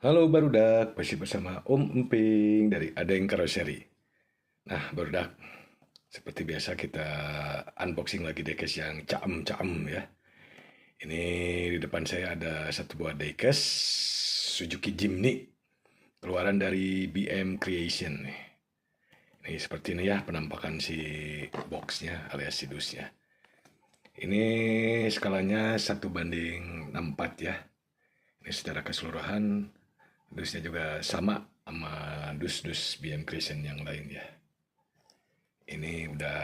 Halo Barudak, masih bersama Om Emping dari Adeng Karoseri. Nah Barudak, seperti biasa kita unboxing lagi diecast yang caem-caem ya. Ini di depan saya ada satu buah diecast Suzuki Jimny, keluaran dari BM Creation nih. Ini seperti ini ya penampakan si boxnya alias si dusnya. Ini skalanya 1:64 ya. Ini secara keseluruhan dusnya juga sama sama dus-dus BM Creation yang lain ya. Ini udah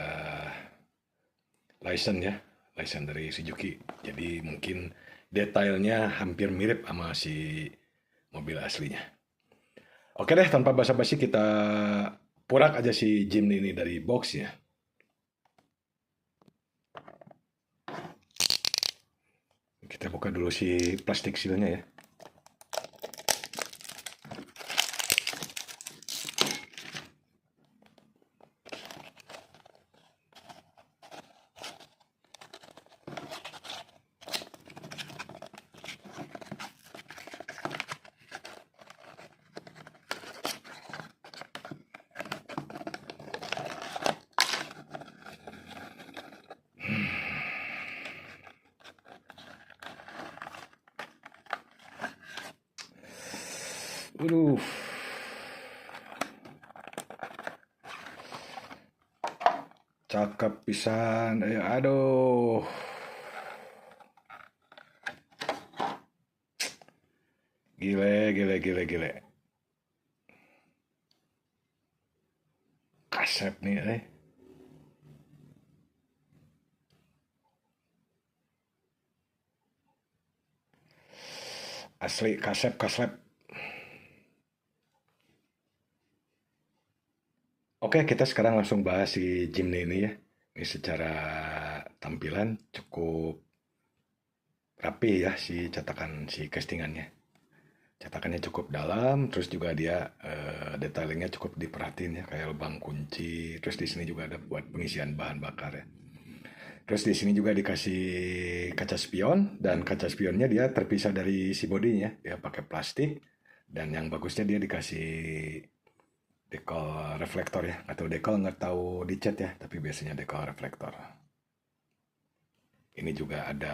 license ya, license dari Suzuki. Jadi mungkin detailnya hampir mirip sama si mobil aslinya. Oke deh, tanpa basa-basi kita porak aja si Jimny ini dari boxnya. Kita buka dulu si plastik sealnya ya. Aduh, cakep pisan. Aduh. Gile, gile, gile, gile. Kasep nih, Asli kasep, kasep. Oke, kita sekarang langsung bahas si Jimny ini ya. Ini secara tampilan cukup rapi ya si cetakan si castingannya. Cetakannya cukup dalam, terus juga dia detailingnya cukup diperhatiin ya, kayak lubang kunci. Terus di sini juga ada buat pengisian bahan bakar ya. Terus di sini juga dikasih kaca spion dan kaca spionnya dia terpisah dari si bodinya. Dia pakai plastik dan yang bagusnya dia dikasih dekal reflektor ya, atau dekal nggak tahu dicat ya, tapi biasanya dekal reflektor. Ini juga ada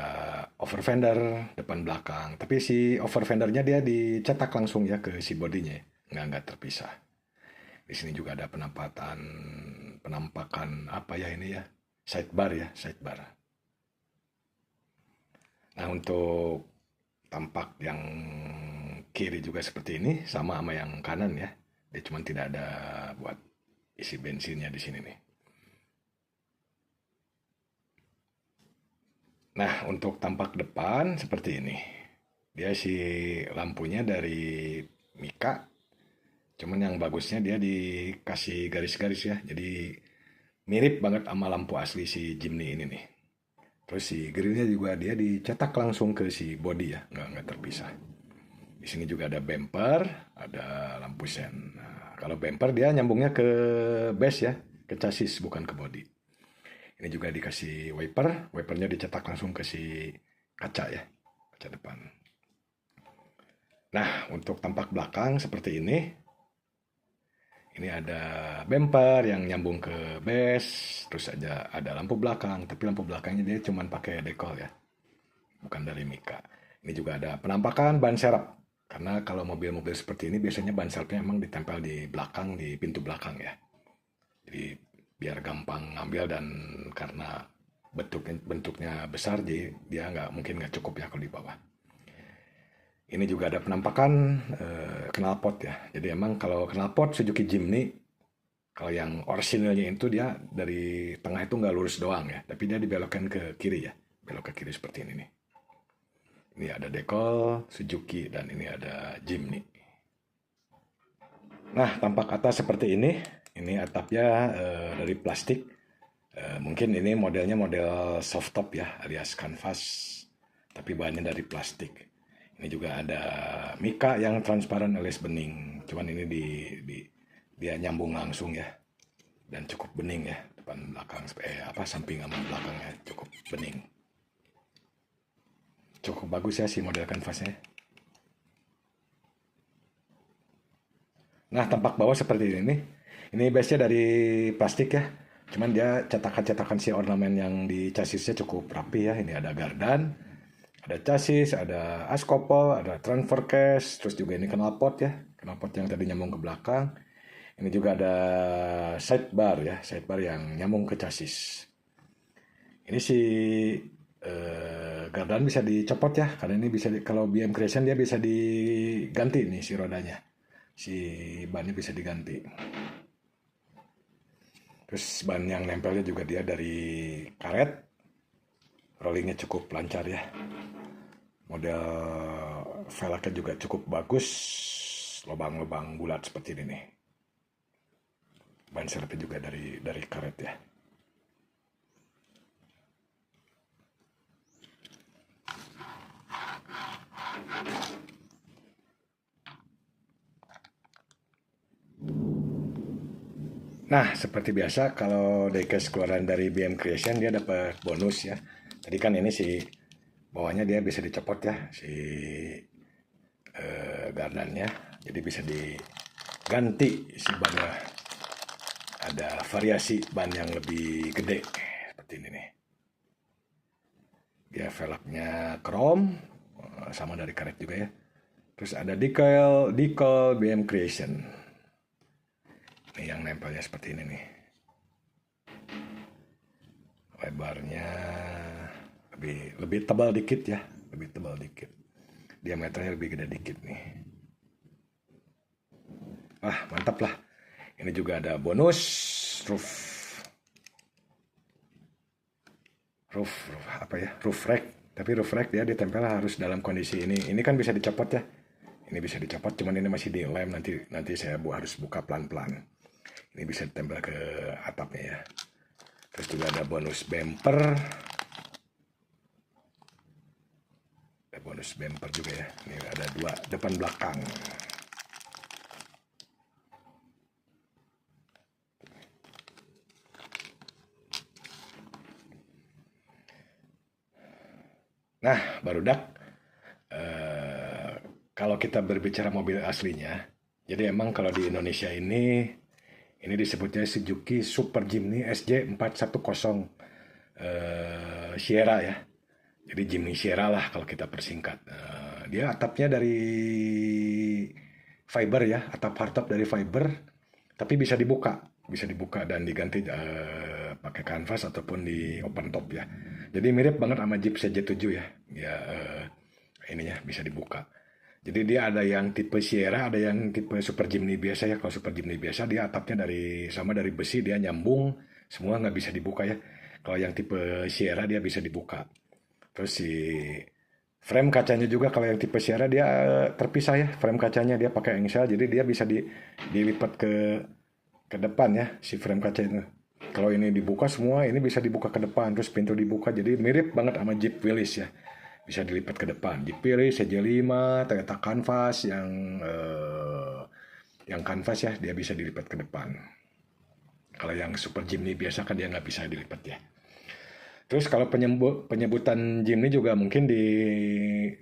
over fender depan belakang, tapi si over fendernya dia dicetak langsung ya ke si bodinya, ya. Nggak terpisah. Di sini juga ada penampakan apa ya ini ya, sidebar ya, sidebar. Nah untuk tampak yang kiri juga seperti ini, sama sama yang kanan ya. Dia cuma tidak ada buat isi bensinnya di sini nih. Nah, untuk tampak depan seperti ini. Dia si lampunya dari Mika, cuman yang bagusnya dia dikasih garis-garis ya. Jadi mirip banget sama lampu asli si Jimny ini nih. Terus si grillnya juga dia dicetak langsung ke si body ya, nggak terpisah. Di sini juga ada bumper, ada lampu sen. Nah, kalau bumper dia nyambungnya ke base ya, ke chassis bukan ke body. Ini juga dikasih wiper, wipernya dicetak langsung ke si kaca ya, kaca depan. Nah, untuk tampak belakang seperti ini. Ini ada bumper yang nyambung ke base, terus aja ada lampu belakang, tapi lampu belakangnya dia cuma pakai dekal ya, bukan dari Mika. Ini juga ada penampakan ban serep. Karena kalau mobil-mobil seperti ini biasanya ban serepnya emang ditempel di belakang, di pintu belakang ya. Jadi biar gampang ngambil dan karena bentuknya besar, jadi dia nggak cukup ya kalau di bawah. Ini juga ada penampakan knalpot ya. Jadi emang kalau knalpot Suzuki Jimny, kalau yang orisinalnya itu dia dari tengah itu nggak lurus doang ya, tapi dia dibelokkan ke kiri ya, belok ke kiri seperti ini nih. Ini ada dekal Suzuki dan ini ada Jimny. Nah, tampak atas seperti ini. Ini atapnya dari plastik. Mungkin ini modelnya model soft top ya, alias kanvas, tapi bahannya dari plastik. Ini juga ada Mika yang transparan alias bening. Cuman ini dia nyambung langsung ya. Dan cukup bening ya. Depan belakang samping sama belakangnya cukup bening. Cukup bagus ya si model kanvasnya. Nah, tampak bawah seperti ini nih. Ini base-nya dari plastik ya. Cuman dia cetakan-cetakan si ornamen yang di chassisnya cukup rapi ya. Ini ada gardan, ada chassis, ada askopel, ada transfer case, terus juga ini knalpot ya. Knalpot yang tadi nyambung ke belakang. Ini juga ada sidebar ya, sidebar yang nyambung ke chassis. Ini si gardan bisa dicopot ya, karena ini bisa kalau BM Creation dia bisa diganti nih si rodanya. Si bannya bisa diganti. Terus ban yang nempelnya juga dia dari karet. Rollingnya cukup lancar ya. Model velgnya juga cukup bagus. Lubang-lubang bulat seperti ini nih. Ban serepnya juga dari karet ya. Nah, seperti biasa kalau diecast keluaran dari BM Creation dia dapat bonus ya. Tadi kan ini si bawahnya dia bisa dicopot ya si gardannya. Jadi bisa diganti si bannya. Ada variasi ban yang lebih gede seperti ini nih. Dia velgnya chrome sama dari karet juga ya. Terus ada decal BM Creation. Ini yang nempelnya seperti ini nih. Lebarnya lebih tebal dikit ya, lebih tebal dikit. Diameternya lebih gede dikit nih. Ah, mantap lah. Ini juga ada bonus roof apa ya? Roof rack. Tapi roof rack dia ditempel harus dalam kondisi ini. Ini kan bisa dicopot ya. Ini bisa dicopot, cuman ini masih dilem, nanti saya harus buka pelan-pelan. Ini bisa ditempel ke atapnya ya. Terus juga ada bonus bumper. Ada bonus bumper juga ya. Ini ada dua, depan belakang. Nah, barudak, kalau kita berbicara mobil aslinya, jadi emang kalau di Indonesia ini disebutnya Suzuki Super Jimny SJ410 Sierra ya. Jadi Jimny Sierra lah kalau kita persingkat. Dia atapnya dari fiber ya, atap hardtop dari fiber, tapi bisa dibuka dan diganti pakai kanvas ataupun di open top ya. Jadi mirip banget sama Jeep CJ7 ya. Ya ininya bisa dibuka. Jadi dia ada yang tipe Sierra, ada yang tipe Super Jimny biasa ya. Kalau Super Jimny biasa dia atapnya dari besi, dia nyambung, semua nggak bisa dibuka ya. Kalau yang tipe Sierra dia bisa dibuka. Terus si frame kacanya juga kalau yang tipe Sierra dia terpisah ya. Frame kacanya dia pakai engsel, jadi dia bisa dilipat ke depan ya si frame kaca itu. Kalau ini dibuka semua, ini bisa dibuka ke depan, terus pintu dibuka, jadi mirip banget sama Jeep Willys ya. Bisa dilipat ke depan. Jeep Willys, CJ5, Toyota Canvas yang Canvas ya, dia bisa dilipat ke depan. Kalau yang Super Jimny biasa kan dia nggak bisa dilipat ya. Terus kalau penyebutan Jimny juga mungkin di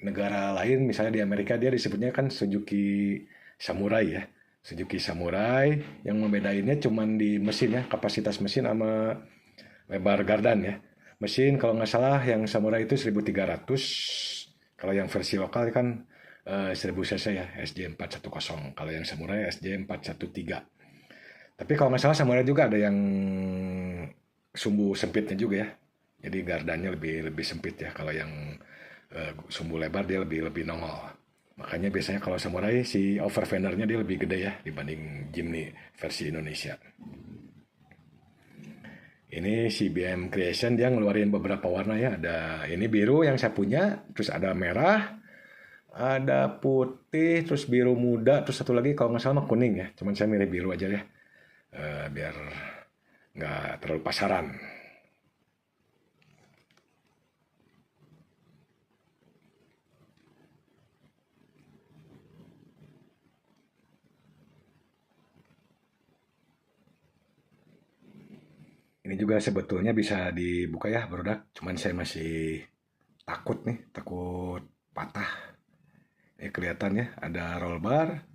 negara lain, misalnya di Amerika dia disebutnya kan Suzuki Samurai ya. Suzuki Samurai yang membedainnya cuman di mesin ya, kapasitas mesin sama lebar gardan ya. Mesin kalau nggak salah yang Samurai itu 1300, kalau yang versi lokal kan 1000 cc ya, SJ410. Kalau yang Samurai SJ413. Tapi kalau nggak salah Samurai juga ada yang sumbu sempitnya juga ya. Jadi gardannya lebih sempit ya. Kalau yang sumbu lebar dia lebih nongol. Makanya biasanya kalau Samurai si over fendernya dia lebih gede ya dibanding Jimny versi Indonesia. Ini si BM Creation dia ngeluarin beberapa warna ya. Ada ini biru yang saya punya, terus ada merah, ada putih, terus biru muda, terus satu lagi kalau nggak salah kuning ya. Cuman saya milih biru aja ya, biar nggak terlalu pasaran. Ini juga sebetulnya bisa dibuka ya, Brodak. Cuman saya masih takut nih, takut patah. Ini kelihatan ya, ada roll bar.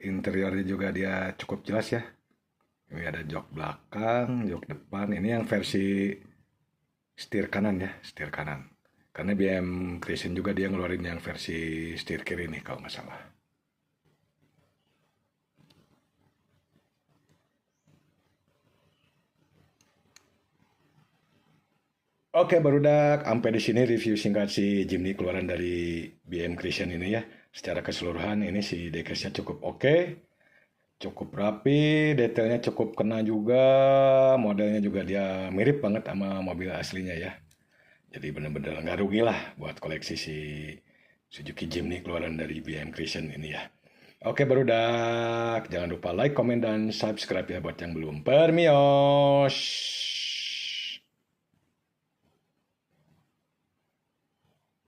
Interiornya juga dia cukup jelas ya. Ini ada jok belakang, jok depan. Ini yang versi setir kanan ya, setir kanan. Karena BM Creation juga dia ngeluarin yang versi setir kiri nih kalau nggak salah. Oke, barudak sampai di sini review singkat si Jimny keluaran dari BM Creation ini ya. Secara keseluruhan ini si diecast-nya cukup oke, cukup rapi, detailnya cukup kena juga, modelnya juga dia mirip banget sama mobil aslinya ya. Jadi bener-bener nggak rugi lah buat koleksi si Suzuki Jimny keluaran dari BM Creation ini ya. Oke, barudak. Jangan lupa like, komen, dan subscribe ya buat yang belum. Permios!